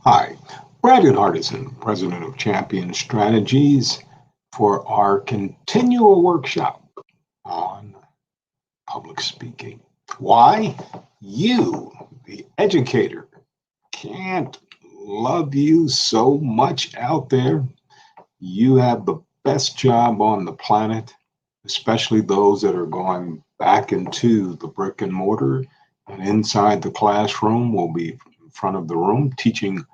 Hi, Brandon Hardison, President of Champion Strategies, for our continual workshop on public speaking. Why? You, the educator, can't love you so much out there. You have the best job on the planet, especially those that are going back into the brick and mortar and inside the classroom will be in front of the room teaching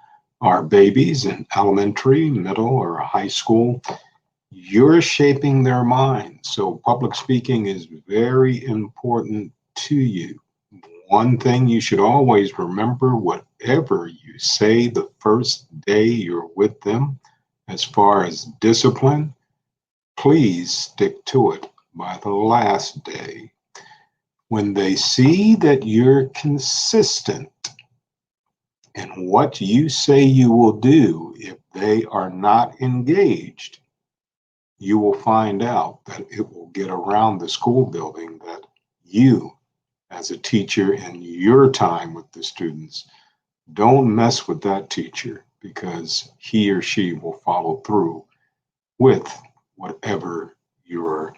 our babies in elementary, middle, or high school. You're shaping their minds. So public speaking is very important to you. One thing you should always remember, whatever you say the first day you're with them, as far as discipline, please stick to it by the last day. When they see that you're consistent in what you say you will do, if they are not engaged, you will find out that it will get around the school building that you, as a teacher in your time with the students, don't mess with that teacher because he or she will follow through with whatever your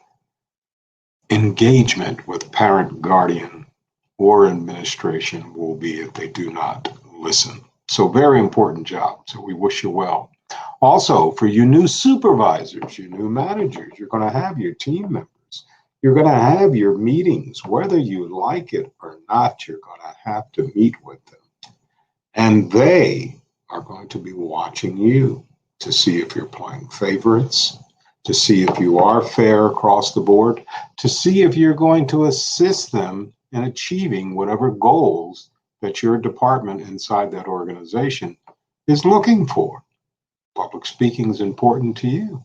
engagement with parent, guardian, or administration will be if they do not listen. So very important job. So we wish you well. Also, for you new supervisors, you new managers, you're going to have your team members. You're going to have your meetings, whether you like it or not, you're going to have to meet with them. And they are going to be watching you to see if you're playing favorites, to see if you are fair across the board, to see if you're going to assist them in achieving whatever goals that your department inside that organization is looking for. Public speaking is important to you.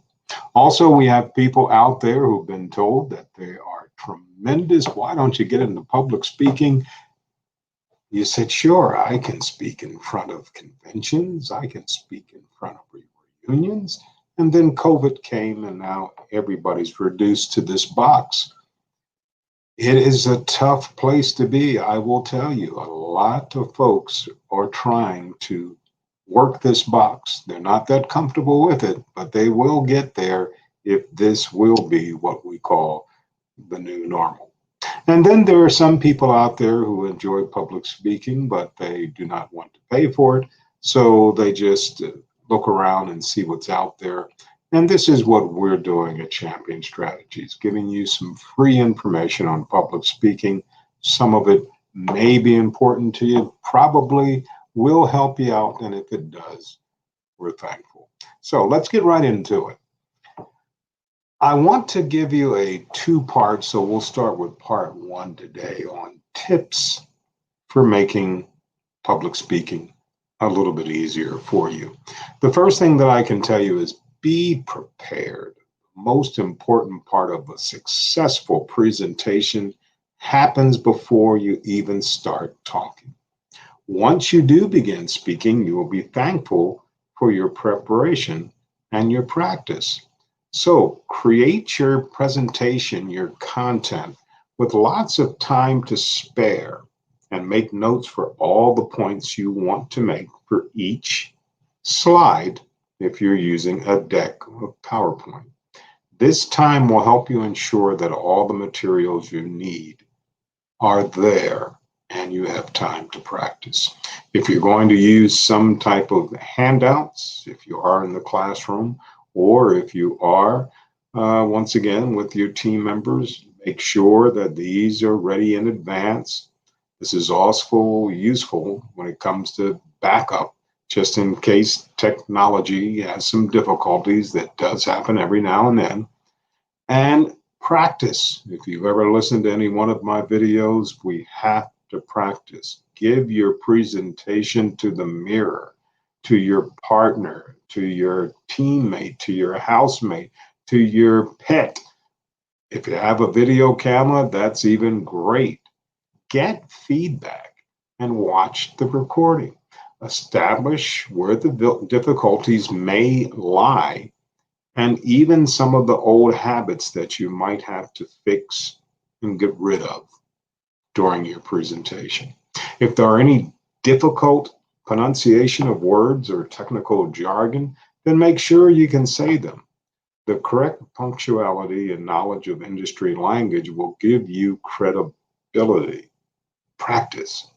Also, we have people out there who've been told that they are tremendous. Why don't you get into public speaking? You said, sure, I can speak in front of conventions. I can speak in front of reunions. And then COVID came and now everybody's reduced to this box. It is a tough place to be. I will tell you, a lot of folks are trying to work this box. They're not that comfortable with it, but they will get there if this will be what we call the new normal. And then there are some people out there who enjoy public speaking, but they do not want to pay for it. So they just look around and see what's out there. And this is what we're doing at Champion Strategies, giving you some free information on public speaking. Some of it may be important to you, probably will help you out. And if it does, we're thankful. So let's get right into it. I want to give you a two-part, so we'll start with part one today on tips for making public speaking a little bit easier for you. The first thing that I can tell you is be prepared. The most important part of a successful presentation happens before you even start talking. Once you do begin speaking, you will be thankful for your preparation and your practice. So create your presentation, your content with lots of time to spare and make notes for all the points you want to make for each slide if you're using a deck of PowerPoint. This time will help you ensure that all the materials you need are there and you have time to practice. If you're going to use some type of handouts, if you are in the classroom, or if you are, once again, with your team members, make sure that these are ready in advance. This is also useful when it comes to backup, just in case technology has some difficulties. That does happen every now and then. And practice. If you've ever listened to any one of my videos, we have to practice. Give your presentation to the mirror, to your partner, to your teammate, to your housemate, to your pet. If you have a video camera, that's even great. Get feedback and watch the recording. Establish where the difficulties may lie and even some of the old habits that you might have to fix and get rid of during your presentation. If there are any difficult pronunciation of words or technical jargon, then make sure you can say them. The correct punctuality and knowledge of industry language will give you credibility. Practice.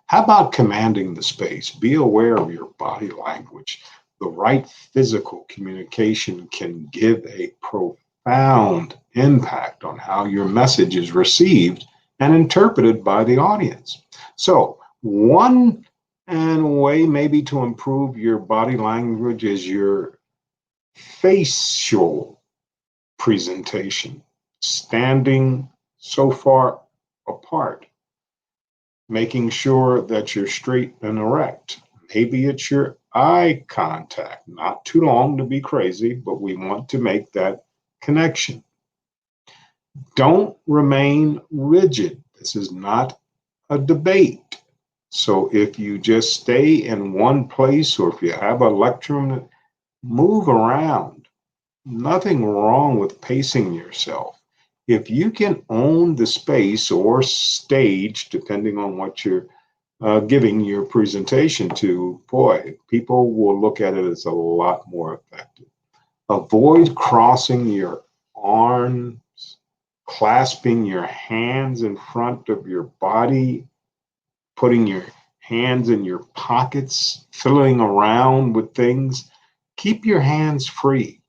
How about commanding the space? Be aware of your body language. The right physical communication can give a profound impact on how your message is received and interpreted by the audience. So, one way maybe to improve your body language is your facial presentation, standing so far apart, making sure that you're straight and erect. Maybe it's your eye contact, not too long to be crazy, but we want to make that connection. Don't remain rigid. This is not a debate. So if you just stay in one place, or if you have a lecture, move around. Nothing wrong with pacing yourself. If you can own the space or stage, depending on what you're giving your presentation to, boy, people will look at it as a lot more effective. Avoid crossing your arms, clasping your hands in front of your body, putting your hands in your pockets, fiddling around with things. Keep your hands free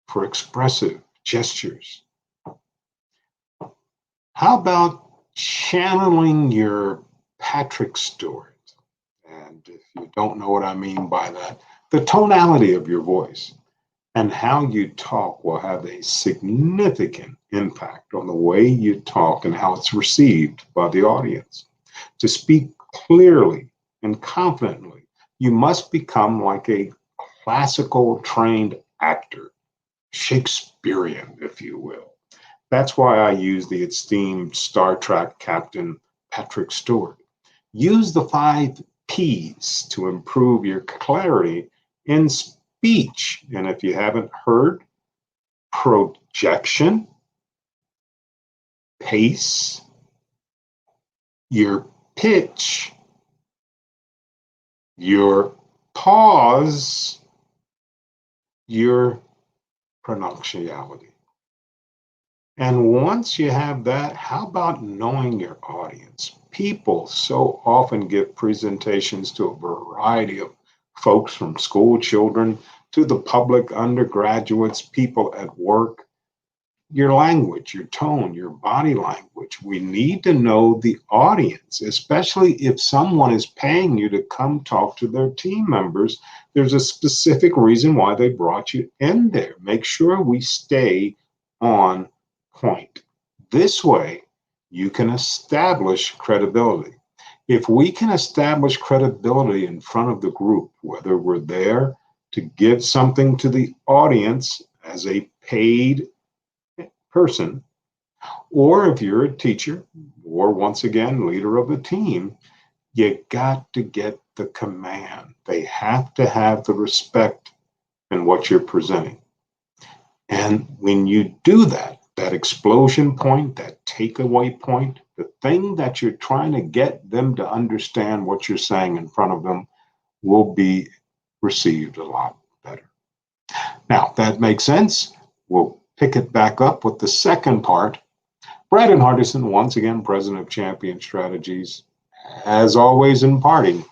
for expressive gestures. How about channeling your Patrick stories? And if you don't know what I mean by that, the tonality of your voice and how you talk will have a significant impact on the way you talk and how it's received by the audience. To speak clearly and confidently, you must become like a classical trained actor, Shakespearean, if you will. That's why I use the esteemed Star Trek Captain Patrick Stewart. Use the 5 P's to improve your clarity in speech. And if you haven't heard, projection, pace, your pitch, your pause, your pronunciality. And once you have that, how about knowing your audience? People so often give presentations to a variety of folks, from school children to the public, undergraduates, people at work. Your language, your tone, your body language. We need to know the audience, especially if someone is paying you to come talk to their team members. There's a specific reason why they brought you in there. Make sure we stay on point. This way, you can establish credibility. If we can establish credibility in front of the group, whether we're there to give something to the audience as a paid person, or if you're a teacher, or once again, leader of a team, you got to get the command. They have to have the respect in what you're presenting. And when you do that, that explosion point, that takeaway point, the thing that you're trying to get them to understand what you're saying in front of them will be received a lot better. Now, if that makes sense, we'll pick it back up with the second part. Brandon Hardison, once again, president of Champion Strategies. As always, in parting,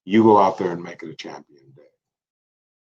you go out there and make it a champion.